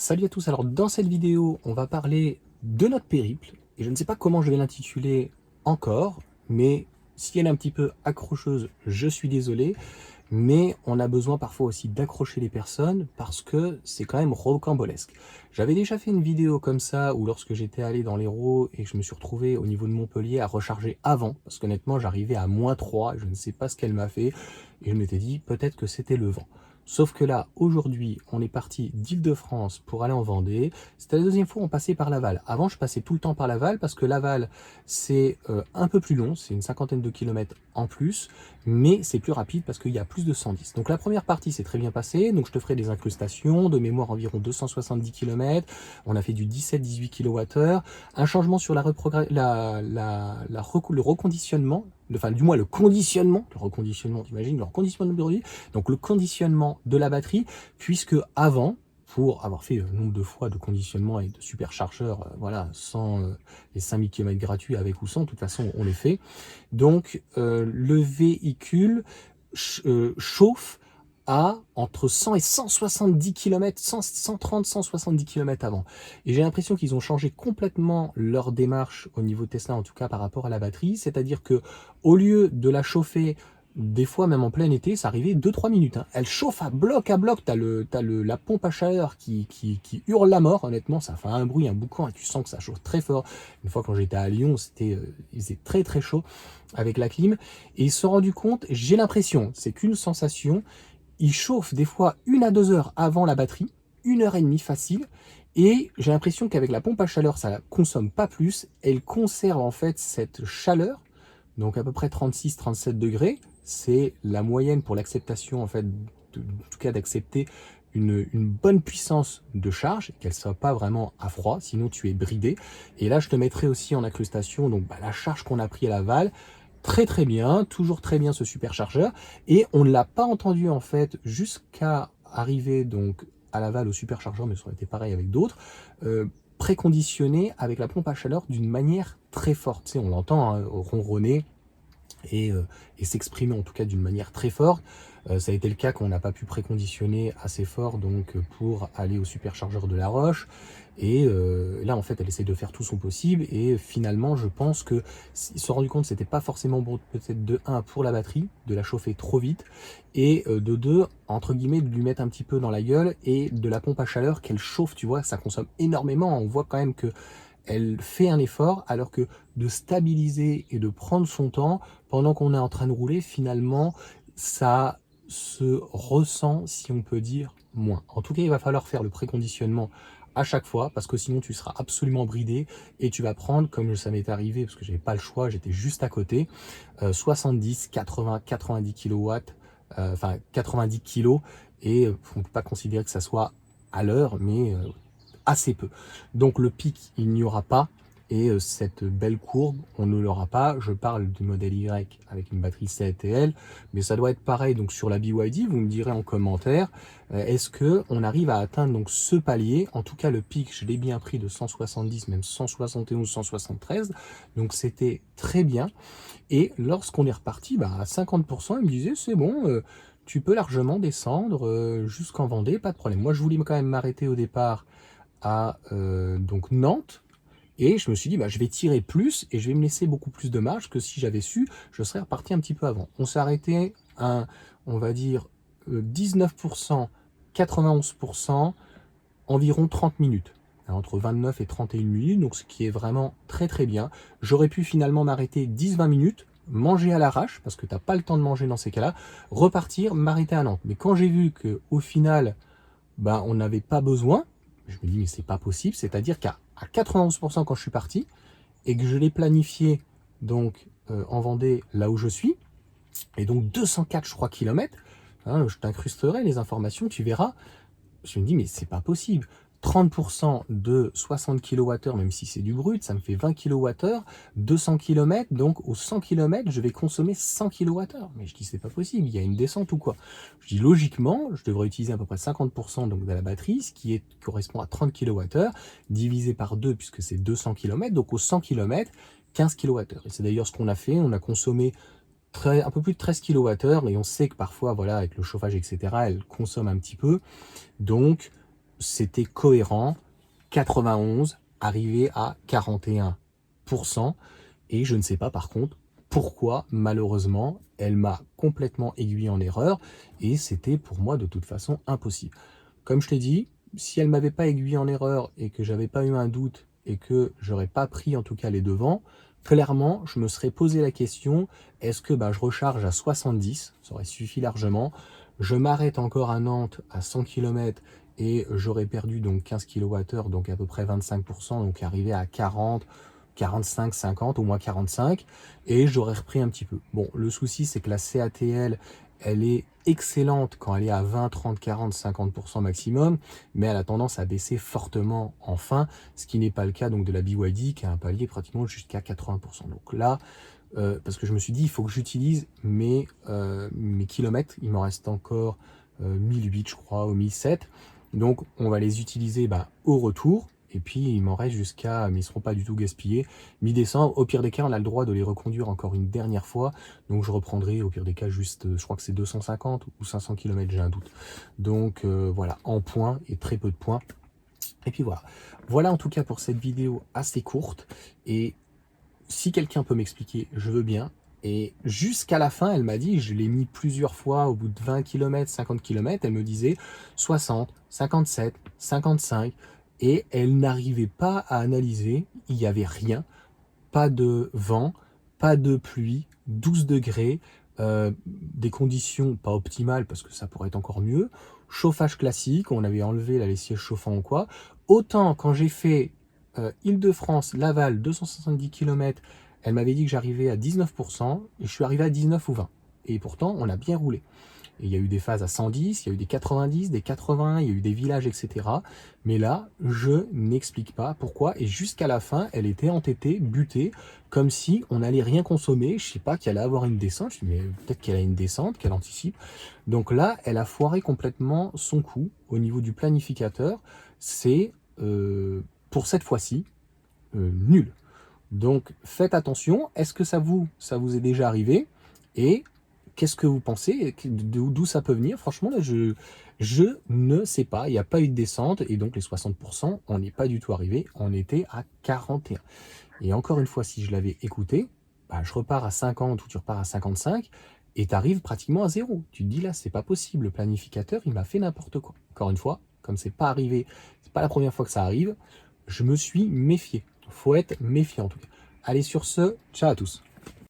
Salut à tous, alors dans cette vidéo, on va parler de notre périple, et je ne sais pas comment je vais l'intituler encore, mais si elle est un petit peu accrocheuse, je suis désolé, mais on a besoin parfois aussi d'accrocher les personnes parce que c'est quand même rocambolesque. J'avais déjà fait une vidéo comme ça où lorsque j'étais allé dans l'Hérault et que je me suis retrouvé au niveau de Montpellier à recharger avant, parce qu'honnêtement j'arrivais à -3, je ne sais pas ce qu'elle m'a fait, et je m'étais dit peut-être que c'était le vent. Sauf que là, aujourd'hui, on est parti d'Île-de-France pour aller en Vendée. C'était la deuxième fois on passait par Laval. Avant, je passais tout le temps par Laval parce que Laval, c'est un peu plus long, c'est une cinquantaine de kilomètres en plus, mais c'est plus rapide parce qu'il y a plus de 110. Donc la première partie s'est très bien passée, donc je te ferai des incrustations, de mémoire environ 270 km, on a fait du 17-18 kWh, un changement sur le reconditionnement, enfin du moins le reconditionnement, t'imagines, le reconditionnement de produit, donc le conditionnement de la batterie, puisque avant, pour avoir fait nombre de fois de conditionnement et de superchargeur, voilà, sans les 5000 km gratuits avec ou sans, de toute façon on les fait. Donc le véhicule chauffe à entre 100 et 170 km, 130, 170 km avant. Et j'ai l'impression qu'ils ont changé complètement leur démarche au niveau de Tesla, en tout cas par rapport à la batterie, c'est-à-dire que au lieu de la chauffer des fois même en plein été, ça arrivait 2-3 minutes. Hein. Elle chauffe à bloc, t'as la pompe à chaleur qui hurle la mort, honnêtement, ça fait un bruit, un boucan, et tu sens que ça chauffe très fort. Une fois quand j'étais à Lyon, il faisait très très chaud avec la clim, et ils se sont rendus compte, j'ai l'impression, c'est qu'une sensation, ils chauffent des fois 1 à 2 heures avant la batterie, 1 heure et demie facile, et j'ai l'impression qu'avec la pompe à chaleur, ça consomme pas plus, elle conserve en fait cette chaleur, donc à peu près 36-37 degrés, c'est la moyenne pour l'acceptation en fait, en tout cas d'accepter une bonne puissance de charge, qu'elle ne soit pas vraiment à froid, sinon tu es bridé. Et là je te mettrai aussi en incrustation donc la charge qu'on a pris à Laval, très très bien, toujours très bien ce superchargeur, et on ne l'a pas entendu en fait jusqu'à arriver donc à Laval au superchargeur, mais ça aurait été pareil avec d'autres, préconditionné avec la pompe à chaleur d'une manière très forte. Tu sais, on l'entend hein, ronronner et s'exprimer en tout cas d'une manière très forte. Ça a été le cas qu'on n'a pas pu préconditionner assez fort donc pour aller au superchargeur de La Roche. Et là, en fait, elle essaie de faire tout son possible. Et finalement, je pense qu'ils se sont rendus compte que c'était pas forcément bon, peut-être de 1 pour la batterie, de la chauffer trop vite, et de 2, entre guillemets, de lui mettre un petit peu dans la gueule, et de la pompe à chaleur qu'elle chauffe, tu vois, ça consomme énormément. On voit quand même que elle fait un effort, alors que de stabiliser et de prendre son temps pendant qu'on est en train de rouler, finalement, ça se ressent, si on peut dire, moins. En tout cas, il va falloir faire le préconditionnement à chaque fois, parce que sinon tu seras absolument bridé et tu vas prendre, comme ça m'est arrivé, parce que j'avais pas le choix, j'étais juste à côté, 70, 80, 90 kilowatts, enfin 90 kilos, et on ne peut pas considérer que ça soit à l'heure, mais assez peu. Donc le pic, il n'y aura pas, et cette belle courbe, on ne l'aura pas. Je parle du modèle Y avec une batterie CATL, mais ça doit être pareil donc sur la BYD. Vous me direz en commentaire, est-ce que on arrive à atteindre donc ce palier? En tout cas, le pic, je l'ai bien pris de 170, même 171, 173, donc c'était très bien. Et lorsqu'on est reparti à 50%, il me disait c'est bon, tu peux largement descendre jusqu'en Vendée, pas de problème. Moi, je voulais quand même m'arrêter au départ à donc Nantes, et je me suis dit je vais tirer plus et je vais me laisser beaucoup plus de marge que si j'avais su, je serais reparti un petit peu avant. On s'est arrêté à, on va dire, 19%, 91%, environ 30 minutes, entre 29 et 31 minutes, donc ce qui est vraiment très très bien. J'aurais pu finalement m'arrêter 10-20 minutes, manger à l'arrache, parce que tu n'as pas le temps de manger dans ces cas-là, repartir, m'arrêter à Nantes. Mais quand j'ai vu qu'au final, on n'avait pas besoin, je me dis mais c'est pas possible, c'est-à-dire qu'à 91% quand je suis parti et que je l'ai planifié donc en Vendée là où je suis, et donc 204 je crois kilomètres, hein, je t'incrusterai les informations, tu verras. Je me dis mais c'est pas possible. 30% de 60 kWh, même si c'est du brut, ça me fait 20 kWh, 200 km, donc aux 100 km, je vais consommer 100 kWh. Mais je dis c'est pas possible, il y a une descente ou quoi? Je dis logiquement, je devrais utiliser à peu près 50% donc de la batterie, ce qui correspond à 30 kWh, divisé par 2 puisque c'est 200 km, donc aux 100 km, 15 kWh. Et c'est d'ailleurs ce qu'on a fait, on a consommé un peu plus de 13 kWh, et on sait que parfois, voilà, avec le chauffage, etc., elle consomme un petit peu. Donc, c'était cohérent. 91, arrivé à 41%. Et je ne sais pas par contre pourquoi, malheureusement, elle m'a complètement aiguillé en erreur. Et c'était pour moi de toute façon impossible. Comme je t'ai dit, si elle m'avait pas aiguillé en erreur et que j'avais pas eu un doute et que j'aurais pas pris en tout cas les devants, clairement, je me serais posé la question, est-ce que je recharge à 70, ça aurait suffi largement, je m'arrête encore à Nantes à 100 km et j'aurais perdu donc 15 kWh, donc à peu près 25%, donc arrivé à 40, 45, 50, au moins 45, et j'aurais repris un petit peu. Bon, le souci, c'est que la CATL, elle est excellente quand elle est à 20, 30, 40, 50% maximum, mais elle a tendance à baisser fortement en fin, ce qui n'est pas le cas donc de la BYD qui a un palier pratiquement jusqu'à 80%. Donc là, parce que je me suis dit, il faut que j'utilise mes kilomètres, il m'en reste encore 1008 je crois, ou 1007, donc on va les utiliser au retour. Et puis, il m'en reste jusqu'à, mais ils ne seront pas du tout gaspillés, mi-décembre. Au pire des cas, on a le droit de les reconduire encore une dernière fois. Donc, je reprendrai, au pire des cas, juste, je crois que c'est 250 ou 500 km, j'ai un doute. Donc, voilà, en points et très peu de points. Et puis voilà. Voilà en tout cas pour cette vidéo assez courte. Et si quelqu'un peut m'expliquer, je veux bien. Et jusqu'à la fin, elle m'a dit, je l'ai mis plusieurs fois, au bout de 20 km, 50 km, elle me disait 60, 57, 55. Et elle n'arrivait pas à analyser, il n'y avait rien, pas de vent, pas de pluie, 12 degrés, des conditions pas optimales parce que ça pourrait être encore mieux, chauffage classique, on avait enlevé les sièges chauffants ou quoi. Autant quand j'ai fait Île-de-France, Laval, 270 km, elle m'avait dit que j'arrivais à 19%, et je suis arrivé à 19 ou 20. Et pourtant, on a bien roulé. Et il y a eu des phases à 110, il y a eu des 90, des 80, il y a eu des villages, etc. Mais là, je n'explique pas pourquoi. Et jusqu'à la fin, elle était entêtée, butée, comme si on n'allait rien consommer. Je sais pas qu'elle allait avoir une descente. Je me dis, mais peut-être qu'elle a une descente, qu'elle anticipe. Donc là, elle a foiré complètement son coup au niveau du planificateur. C'est, pour cette fois-ci, nul. Donc faites attention. Est-ce que ça vous est déjà arrivé? Et qu'est-ce que vous pensez? D'où ça peut venir? Franchement, là, je ne sais pas. Il n'y a pas eu de descente. Et donc, les 60%, on n'est pas du tout arrivé. On était à 41. Et encore une fois, si je l'avais écouté, je repars à 50 ou tu repars à 55 et tu arrives pratiquement à zéro. Tu te dis là, c'est pas possible. Le planificateur, il m'a fait n'importe quoi. Encore une fois, comme c'est pas arrivé, c'est pas la première fois que ça arrive, je me suis méfié. Faut être méfiant en tout cas. Allez, sur ce, ciao à tous.